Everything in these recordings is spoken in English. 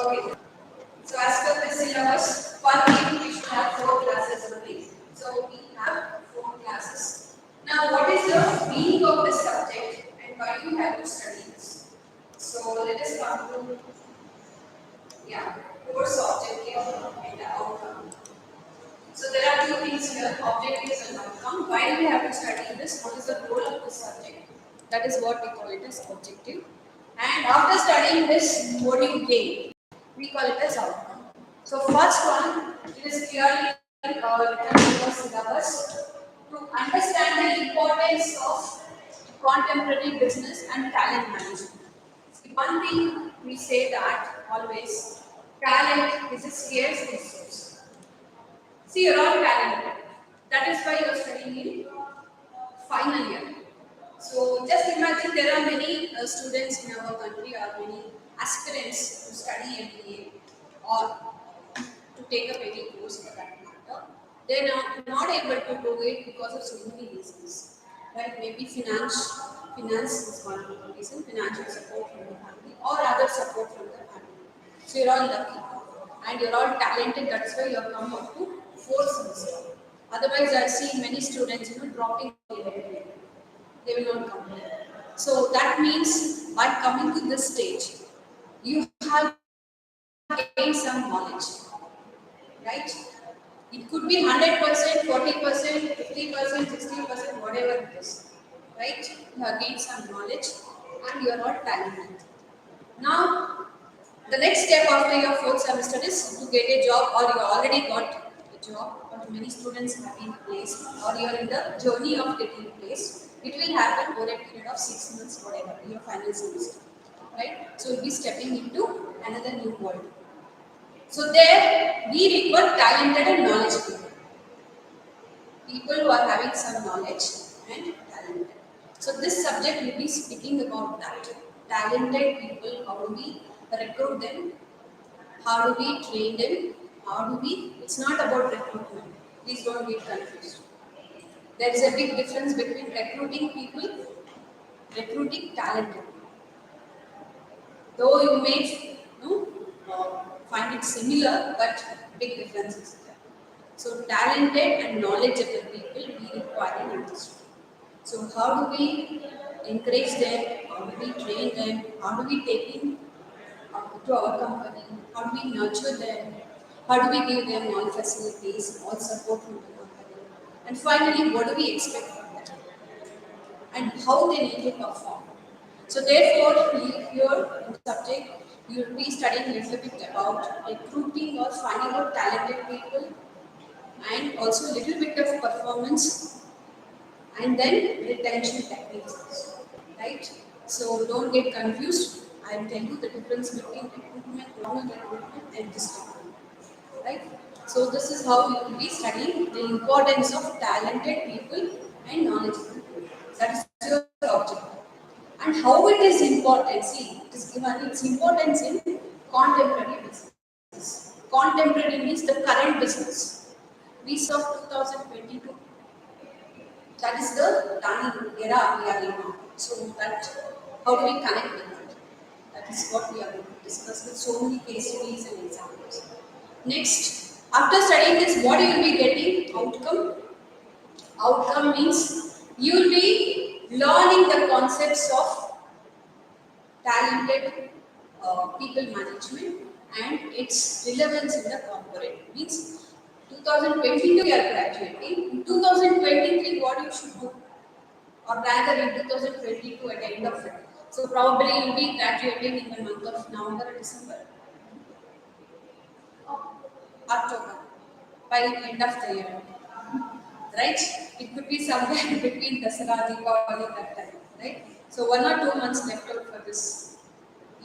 Okay. So as per the syllabus, one week we should have 4 classes only. So we have 4 classes. Now, what is the meaning of this subject and why you have to study this? So let us come to course objective and outcome. So there are two things here: objectives and outcome. Why we have to study this? What is the goal of this subject? That is what we call it as objective. And after studying this, what do you gain? We call it as outcome. So first one, it is clearly written in your syllabus to understand the importance of contemporary business and talent management. See, one thing we say that always, talent is a scarce resource. See, you're all talented. That is why you're studying in final year. So just imagine there are many students in our country or many aspirants to study MBA or to take up any course for that matter. They are not able to do it because of so many reasons. Right? Maybe finance is one reason, financial support from the family or other support from the family. So you're all lucky and you're all talented, that's why you have come up to 4 semester. Otherwise I've seen many students dropping they will not come here. So that means by coming to this stage, you have gained some knowledge, right? It could be 100%, 40%, 50%, 60%, whatever it is, right? You have gained some knowledge and you are all talented. Now, the next step after your 4th semester is to get a job, or you already got a job, or many students have been placed, or you are in the journey of getting placed. It will happen over a period of 6 months, whatever, your final semester, right? So you'll be stepping into another new world. So there, we require talented and knowledgeable people who are having some knowledge and talented. So this subject will be speaking about that. Talented people, how do we recruit them? How do we train them? How do we? It's not about recruitment. Please don't get confused. There is a big difference between recruiting people, recruiting talented people. Though you may find it similar, but big difference is there. So talented and knowledgeable people we require in industry. So how do we encourage them? How do we train them? How do we take in to our company? How do we nurture them? How do we give them all facilities, all support from the company? And finally, what do we expect from them? And how they need to perform. So therefore, here in subject, you will be studying a little bit about recruiting or finding out talented people and also a little bit of performance and then retention techniques, right? So don't get confused. I will tell you the difference between recruitment, normal recruitment and this recruitment, right? So this is how you will be studying the importance of talented people and knowledgeable people. That is your objective. And how it is important, see, it is given its importance in contemporary business. Contemporary means the current business. We saw 2022. That is the learning era we are in now. So that how do we connect with that? That is what we are going to discuss with so many case studies and examples. Next, after studying this, what you will be getting? Outcome. Outcome means you will be learning the concepts of talented people management and its relevance in the corporate. Means 2022 you are graduating. In 2023, what you should do? Or rather in 2022 at the end of it. So probably you will be graduating in the month of November or December. October. By end of the year. Right? It could be somewhere between Dasara, Deepavali, that time. Right? So 1 or 2 months left out for this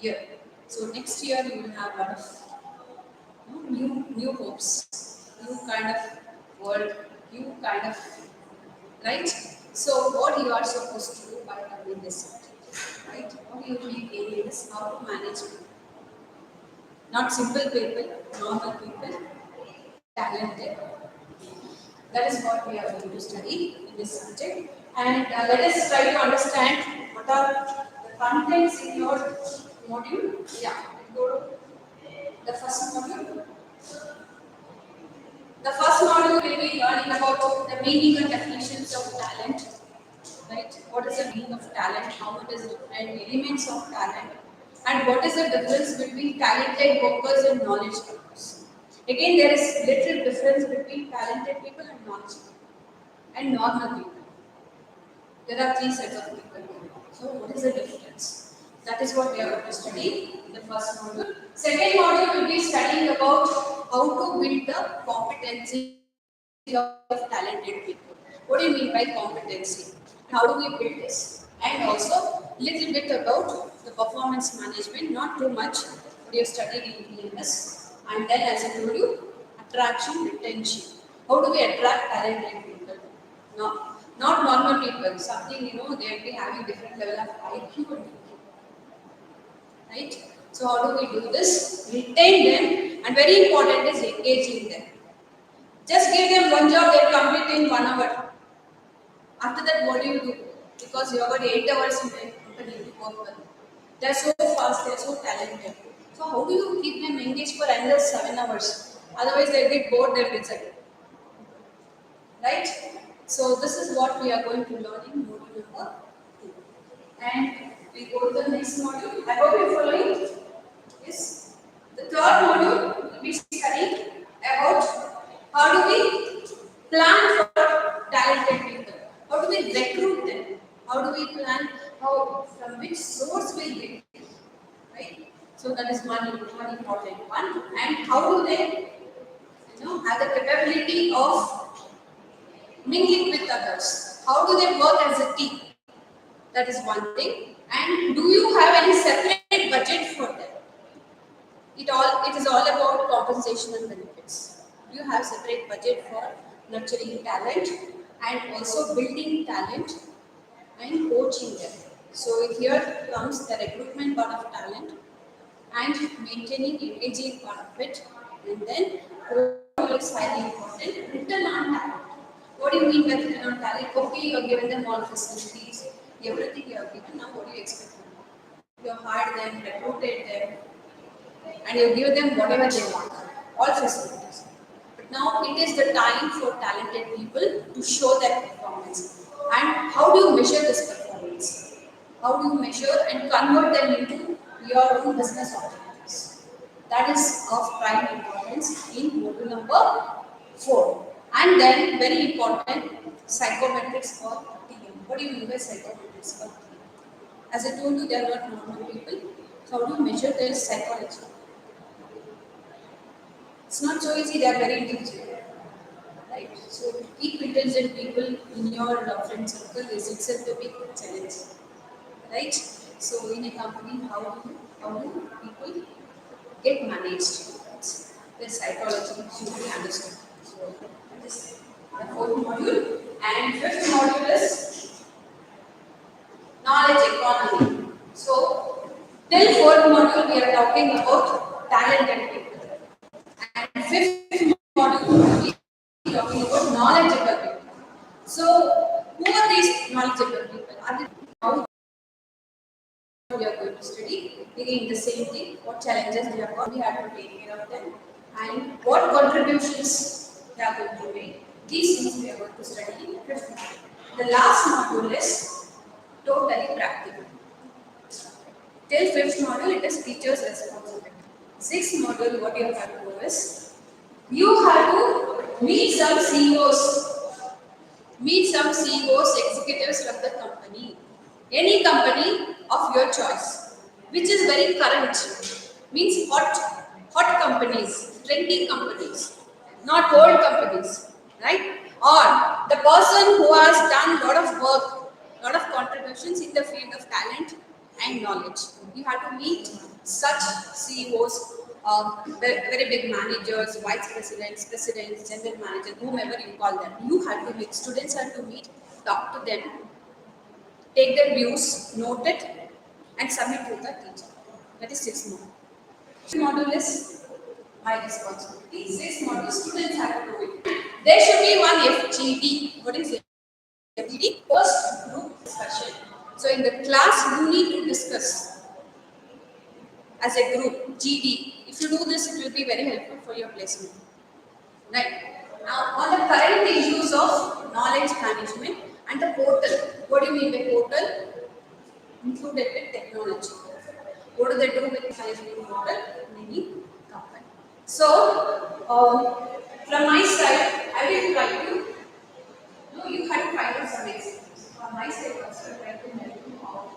year. So next year you will have a lot of new hopes, new kind of world, new kind of right. So what you are supposed to do by learning this subject, right? What you will be gaining is how to manage people, not simple people, normal people, talented. That is what we are going to study in this subject. And let us try to understand what are the contents in your module. Yeah, go to The first module. The first module will be learning about the meaning and definitions of talent. Right? What is the meaning of talent? How it is different elements of talent, and what is the difference between talented workers and knowledge workers? Again, there is little difference between talented people and knowledge people and normal people. There are three sets of people. So, what is the difference? That is what we are going to study in the first module. Second module will be studying about how to build the competency of talented people. What do you mean by competency? How do we build this? And also little bit about the performance management, not too much. What you have studied in PMS. And then, as I told you, attraction, retention. How do we attract talented people? No, not normal people. Something they'll be having different level of IQ and EQ, right? So how do we do this? Retain them, and very important is engaging them. Just give them one job, they'll complete in 1 hour. After that, what do you do? Because you have got 8 hours in the company to work with. They're so fast, they're so talented. So how do you keep them engaged for another 7 hours? Otherwise, they'll get bored, they'll resign. Right? So this is what we are going to learn in module number 2. And we go to the next module. I hope you're following. Yes. The third module will be studying about how do we plan for talented people. How do we recruit them? How do we plan from which source we get them? Right? So that is one important one. And how do they have the capability of mingling with others? How do they work as a team? That is one thing. And do you have any separate budget for them? It is all about compensation and benefits. Do you have separate budget for nurturing talent and also building talent and coaching them? So here comes the recruitment part of talent and maintaining, engaging part of it, and then is highly important. Return on talent. What do you mean by return on talent? Okay, you have given them all facilities, everything you have given. Now, what do you expect from them? You have hired them, recruited them, and you give them whatever they want, all facilities. But now it is the time for talented people to show their performance. And how do you measure this performance? How do you measure and convert them into your own business opportunities? That is of prime importance in module number 4. And then, very important, psychometrics for team. What do you mean by psychometrics for team? As I told you, they are not normal people. So, how do you measure their psychology? It's not so easy, they are very intelligent. Right? So, to keep intelligent people in your friend circle is itself a big challenge. Right? So, in a company, how do people get managed? Their psychology should be understood. So, that is the fourth module. And fifth module is knowledge economy. So, till fourth module, we are talking about talented people. And fifth module, we are talking about knowledgeable people. So, who are these knowledgeable people? Are they how we are going to study? Again, the same thing. What challenges they have got, we have to take care of them, and what contributions they are going to make. These things we are going to study in the fifth module. The last module is totally practical. Till fifth module, it is teacher's responsibility. Sixth module, what you have to do is, you have to meet some CEOs, executives from the company, any company of your choice, which is very current, means hot companies, trendy companies, not old companies, right? Or the person who has done lot of work, lot of contributions in the field of talent and knowledge. You have to meet such CEOs, very big managers, vice presidents, general managers, whomever you call them. You have to meet. Students have to meet, talk to them, take their views, note it, and submit to the teacher. That is sixth module. Fifth module is my responsibility. Sixth module, students have to do it. There should be one FGD. What is it? FGD? First group discussion. So in the class, you need to discuss as a group, GD. If If you do this, it will be very helpful for your placement. Right. Now, on the current issues of knowledge management and the portal. What do you mean by portal? Included with technology. What do they do with management portal in any company? So, from my side, I will try to, you had tried out some examples. From my side also, I try to help you out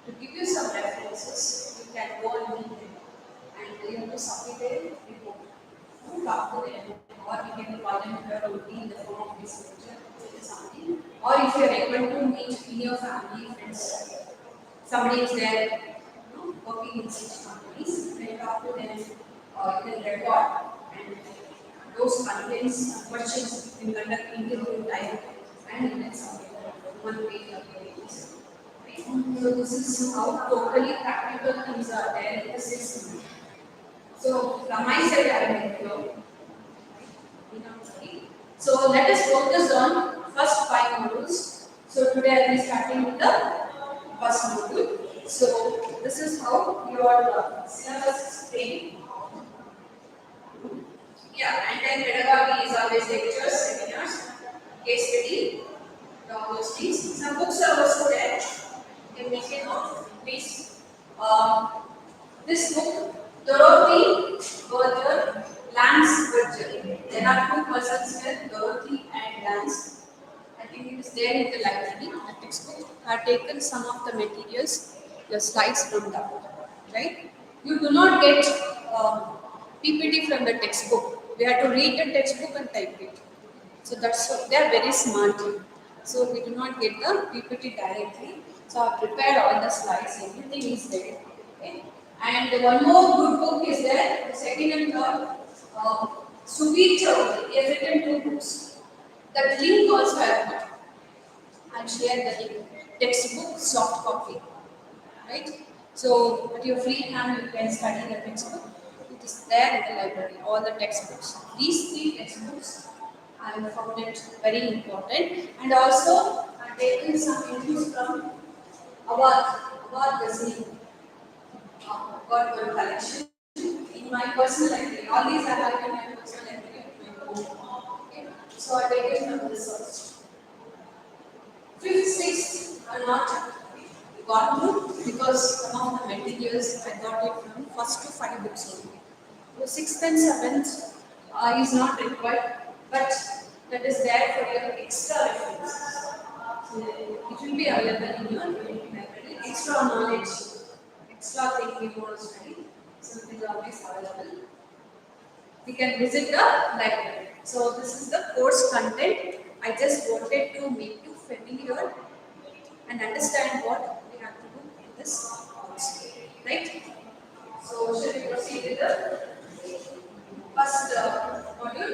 to give you some references. You can go and meet them and you have to submit a report. You talk to them, or you can volunteer or be in the form of disclosure something. Or if you are able to meet in your family, friends, somebody is there, working in such companies, you can talk to them, you can record and those contents, questions, you can conduct interview type and you can submit one page of pages. Right? So this is how totally practical things are there in the system. So from my side, I will help you. So let us focus on first 5 modules. So today I will be starting with the first module. So this is how your syllabus is framed. Yeah, and then pedagogy is always lectures, seminars, case study, all those things. Some books are also there. You can make a note, please. This book, Dorothy Berger, Lance Berger. There are two persons here, Dorothy and Lance. I think it is there in the library, the textbook. I have taken some of the materials, the slides from that, right? You do not get PPT from the textbook. We have to read the textbook and type it. So that's so they are very smart. So we do not get the PPT directly. So I have prepared all the slides, everything is there. Okay. And one more good book is there, the second and third. Subir Chaudhary, he has written two books. That link also I have got. I'll share the link. Textbook, soft copy. Right? So at your free hand you can study the textbook. It is there in the library, all the textbooks. These three textbooks I have found it very important. And also I have taken some entries from our Ghazni. Got one collection in my personal library. All these I have in my personal library at my home. Okay. So I take it from this source. Fifth, sixth are not gone through because some of the materials I got it from first to 5 books only. So sixth and seventh is not required, but that is there for your extra references. So it will be available in your library. Extra knowledge, extra thing we want to study. So it is always available. We can visit the library. So this is the course content. I just wanted to make you familiar and understand what we have to do in this course. Right? So shall we proceed with the first module?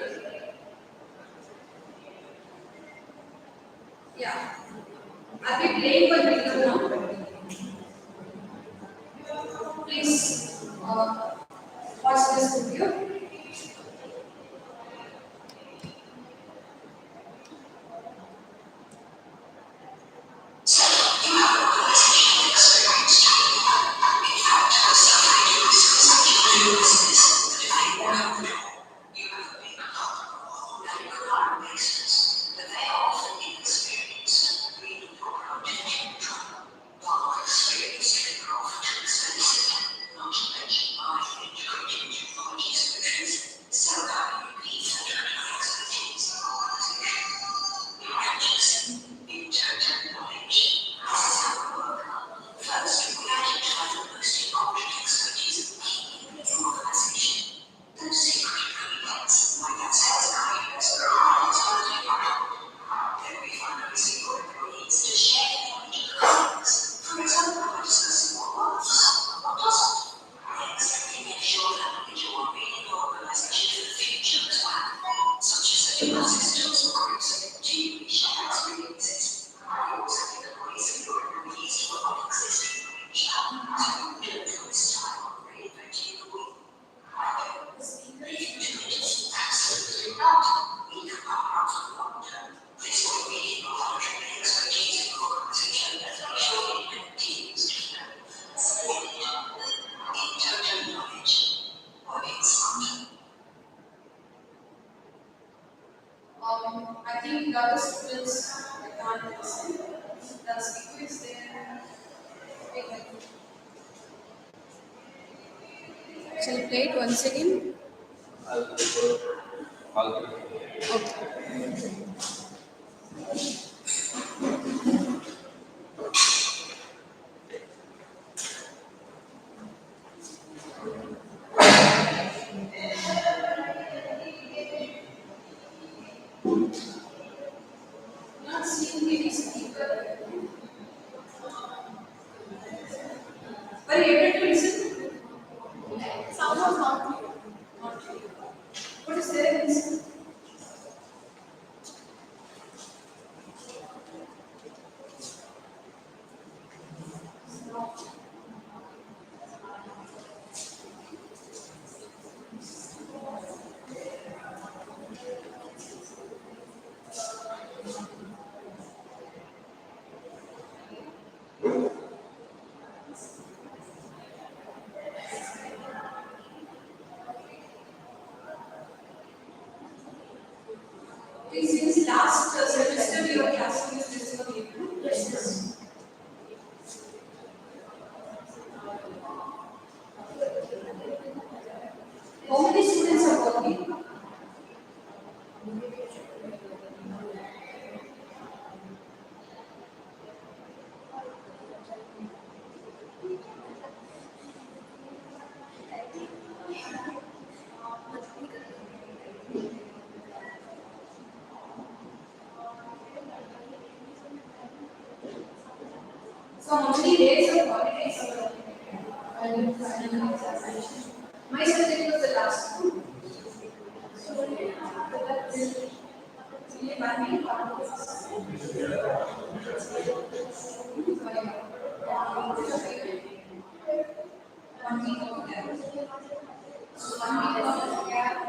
Yeah. Are we playing with video now? Please watch this video. other students they can't listen. The speaker is there. Okay. Shall we play it once again? Okay. Not seeing any speaker. Were you able to listen? Sound was not clear. Not clear. What is there in this? Since last semester we were classing this physical. Yes. How many students are working? So how many days of holidays are working? My subject was the last one. So that's really one week. One week of gap. So 1 week of gap.